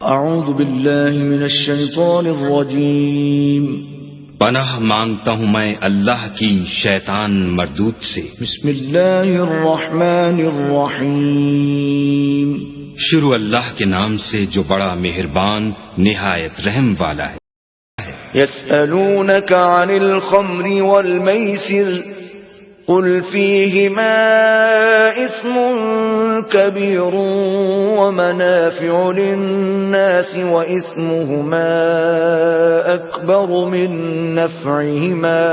اعوذ باللہ من الشیطان الرجیم پناہ مانگتا ہوں میں اللہ کی شیطان مردود سے۔ بسم اللہ الرحمن الرحیم شروع اللہ کے نام سے جو بڑا مہربان نہایت رحم والا ہے۔ یسألونک عن الخمر والمیسر قل فیہما اثم کبیر ومنافع للناس وإثمهما أكبر من نفعهما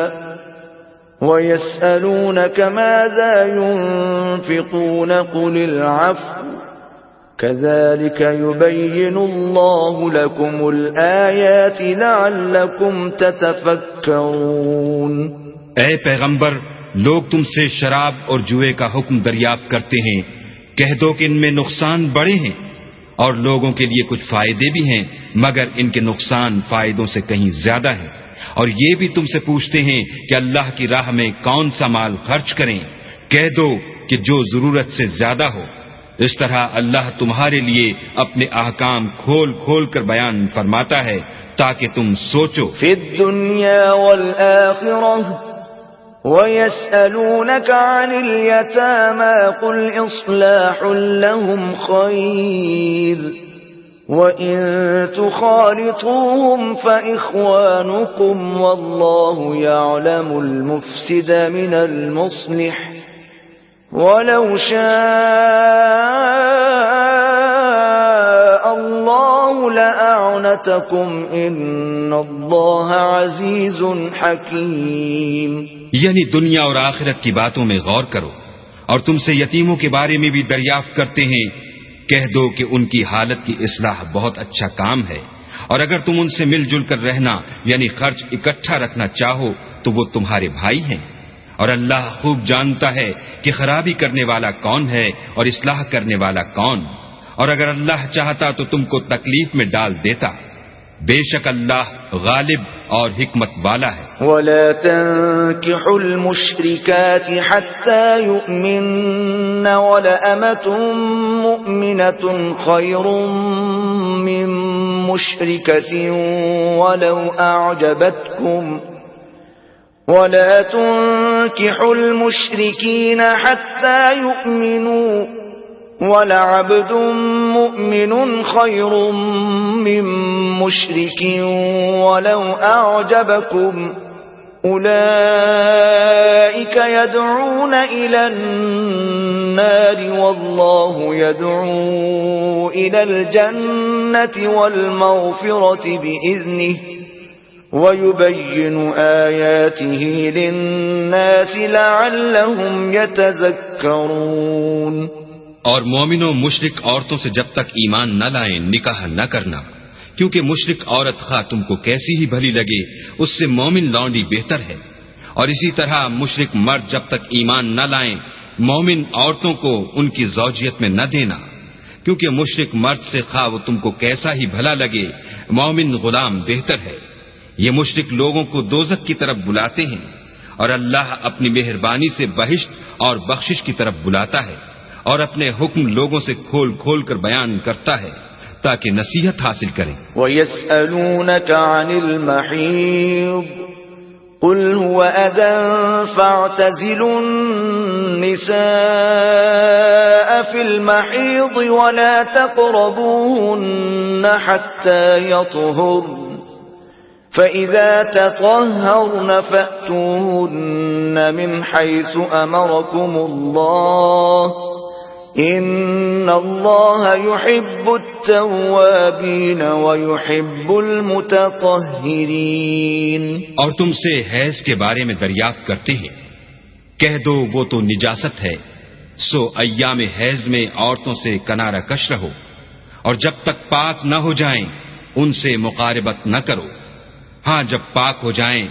ويسألونك ماذا ينفقون قل العفو كذلك يبين الله لكم الآيات لعلكم تتفكرون۔ اے پیغمبر، لوگ تم سے شراب اور جوئے کا حکم دریافت کرتے ہیں، کہہ دو کہ ان میں نقصان بڑے ہیں اور لوگوں کے لیے کچھ فائدے بھی ہیں، مگر ان کے نقصان فائدوں سے کہیں زیادہ ہیں۔ اور یہ بھی تم سے پوچھتے ہیں کہ اللہ کی راہ میں کون سا مال خرچ کریں، کہہ دو کہ جو ضرورت سے زیادہ ہو۔ اس طرح اللہ تمہارے لیے اپنے احکام کھول کھول کر بیان فرماتا ہے تاکہ تم سوچو۔ فی الدنیا والآخرہ وَيَسْأَلُونَكَ عَنِ الْيَتَامَى قُلْ إِصْلَاحٌ لَهُمْ خَيْرٌ وَإِن تُخَالِطُوهُمْ فَإِخْوَانُكُمْ وَاللَّهُ يَعْلَمُ الْمُفْسِدَ مِنَ الْمُصْلِحِ وَلَوْ شَاءَ اللَّهُ لَأَعْنَتَكُمْ إِنَّ اللَّهَ عَزِيزٌ حَكِيمٌ۔ یعنی دنیا اور آخرت کی باتوں میں غور کرو، اور تم سے یتیموں کے بارے میں بھی دریافت کرتے ہیں، کہہ دو کہ ان کی حالت کی اصلاح بہت اچھا کام ہے، اور اگر تم ان سے مل جل کر رہنا یعنی خرچ اکٹھا رکھنا چاہو تو وہ تمہارے بھائی ہیں، اور اللہ خوب جانتا ہے کہ خرابی کرنے والا کون ہے اور اصلاح کرنے والا کون، اور اگر اللہ چاہتا تو تم کو تکلیف میں ڈال دیتا، بے شک اللہ غالب اور حکمت والا ہے۔ وَلَا تَنكِحُوا الْمُشْرِكَاتِ حَتَّى يُؤْمِنَّ وَلَأَمَةٌ مُؤْمِنَةٌ خَيْرٌ مِّن مُّشْرِكَةٍ وَلَوْ أَعْجَبَتْكُمْ وَلَا تُنكِحُوا الْمُشْرِكِينَ حَتَّى يُؤْمِنُوا وَلَعَبْدٌ مُؤْمِنٌ خَيْرٌ مِّن مُّشْرِكٍ وَلَوْ أَعْجَبَكُمْ أُولَئِكَ يَدْعُونَ إِلَى النَّارِ وَاللَّهُ يَدْعُو إِلَى الْجَنَّةِ وَالْمَغْفِرَةِ بِإِذْنِهِ وَيُبَيِّنُ آيَاتِهِ لِلنَّاسِ لَعَلَّهُمْ يَتَذَكَّرُونَ۔ اور مومنوں مشرک عورتوں سے جب تک ایمان نہ لائیں نکاح نہ کرنا، کیونکہ مشرک عورت خواہ تم کو کیسی ہی بھلی لگے اس سے مومن لونڈی بہتر ہے، اور اسی طرح مشرک مرد جب تک ایمان نہ لائیں مومن عورتوں کو ان کی زوجیت میں نہ دینا، کیونکہ مشرک مرد سے خواہ وہ تم کو کیسا ہی بھلا لگے مومن غلام بہتر ہے۔ یہ مشرک لوگوں کو دوزخ کی طرف بلاتے ہیں، اور اللہ اپنی مہربانی سے بہشت اور بخشش کی طرف بلاتا ہے، اور اپنے حکم لوگوں سے کھول کھول کر بیان کرتا ہے تاکہ نصیحت حاصل کریں۔ وَيَسْأَلُونَكَ عَنِ الْمَحِيضِ قُلْ هُوَ أَذًى فَاعْتَزِلُوا النِّسَاءَ فِي الْمَحِيضِ وَلَا تَقْرَبُوهُنَّ حَتَّى يَطْهُرْنَ فَإِذَا تَطَهَّرْنَ فَأْتُوهُنَّ مِنْ حَيْثُ أَمَرَكُمُ اللَّهُ إِنَّ اللَّهَ يُحِبُّ التَّوَّابِينَ وَيُحِبُّ الْمُتَطَهِّرِينَ۔ اور تم سے حیض کے بارے میں دریافت کرتے ہیں، کہہ دو وہ تو نجاست ہے، سو ایام حیض میں عورتوں سے کنارہ کش رہو، اور جب تک پاک نہ ہو جائیں ان سے مقاربت نہ کرو، ہاں جب پاک ہو جائیں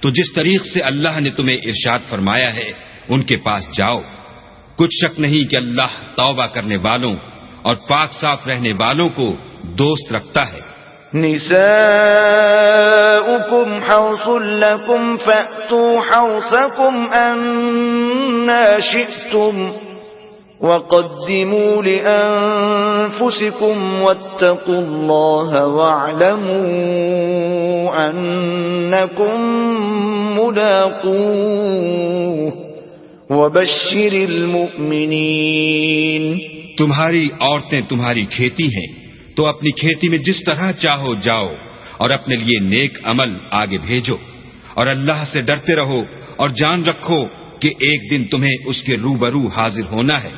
تو جس طریق سے اللہ نے تمہیں ارشاد فرمایا ہے ان کے پاس جاؤ، کچھ شک نہیں کہ اللہ توبہ کرنے والوں اور پاک صاف رہنے والوں کو دوست رکھتا ہے۔ نساؤکم حرث لکم فأتوا حرثکم أنّا شئتم وقدموا لأنفسكم واتقوا الله واعلموا أنكم ملاقوه وبشر المؤمنين. تمہاری عورتیں تمہاری کھیتی ہیں تو اپنی کھیتی میں جس طرح چاہو جاؤ اور اپنے لیے نیک عمل آگے بھیجو اور اللہ سے ڈرتے رہو اور جان رکھو کہ ایک دن تمہیں اس کے روبرو حاضر ہونا ہے.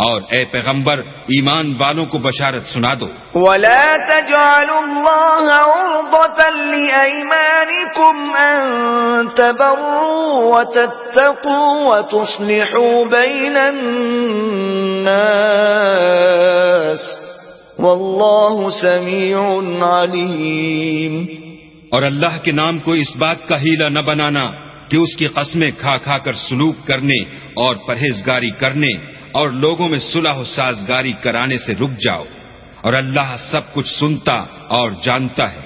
اور اے پیغمبر ایمان والوں کو بشارت سنا دو. ولا تجعلوا الله عرضة لأيمانكم أن تبروا وتتقوا وتصلحوا بين الناس والله سميع عليم. اور اللہ کے نام کو اس بات کا ہیلا نہ بنانا کہ اس کی قسمیں کھا کھا کر سلوک کرنے اور پرہیزگاری کرنے اور لوگوں میں صلح و سازگاری کرانے سے رک جاؤ، اور اللہ سب کچھ سنتا اور جانتا ہے.